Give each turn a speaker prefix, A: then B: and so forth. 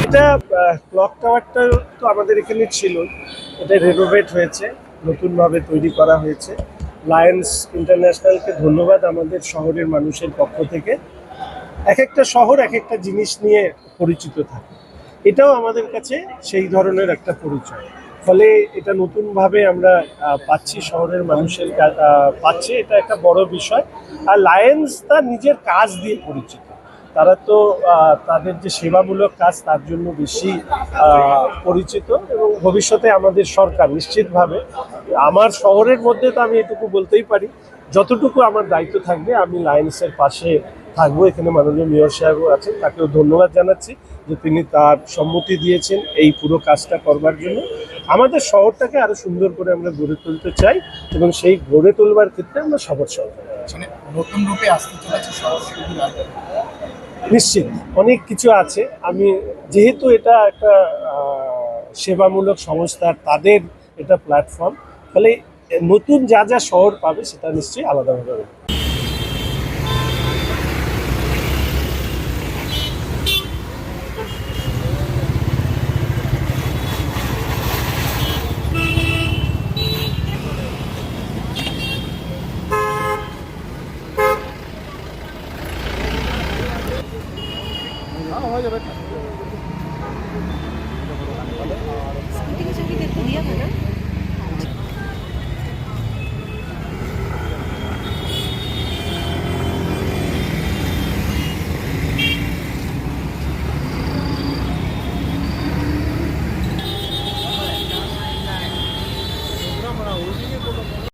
A: এটা ক্লক টাওয়ারটা তো আমাদের এখানে ছিল, এটা রেনোভেট হয়েছে, নতুনভাবে তৈরি করা হয়েছে। লায়ন্স ইন্টারন্যাশনালকে ধন্যবাদ আমাদের শহরের মানুষের পক্ষ থেকে। এক একটা শহর এক একটা জিনিস নিয়ে পরিচিত থাকে, এটাও আমাদের কাছে সেই ধরনের একটা পরিচয়। ফলে এটা নতুনভাবে আমরা পাচ্ছি, শহরের মানুষের পাচ্ছে, এটা একটা বড় বিষয়। আর লায়ন্স তার নিজের কাজ দিয়ে পরিচিত, তারা তো তাদের যে সেবামূলক কাজ তার জন্য বেশি পরিচিত। এবং ভবিষ্যতে আমাদের সরকার নিশ্চিতভাবে, আমার শহরের মধ্যে তো আমি এটুকু বলতেই পারি, যতটুকু আমার দায়িত্ব থাকবে আমি লায়ন্সের পাশে থাকবো। এখানে মাননীয় মেয়র সাহেবও আছেন, তাকেও ধন্যবাদ জানাচ্ছি যে তিনি তার সম্মতি দিয়েছেন এই পুরো কাজটা করবার জন্য। আমাদের শহরটাকে আরো সুন্দর করে আমরা গড়ে তুলতে চাই এবং সেই গড়ে তোলবার ক্ষেত্রে আমরা সবার সহযোগিতা
B: মানে নতুন রূপে আসতে চলেছে শহর।
A: নিশ্চিত অনেক কিছু আছে। আমি যেহেতু এটা একটা সেবামূলক সংস্থা, তাদের এটা প্ল্যাটফর্ম, ফলে নতুন যা যা শহর পাবে সেটা নিশ্চয়ই আলাদাভাবে হবে।
B: হয়ে যাবে।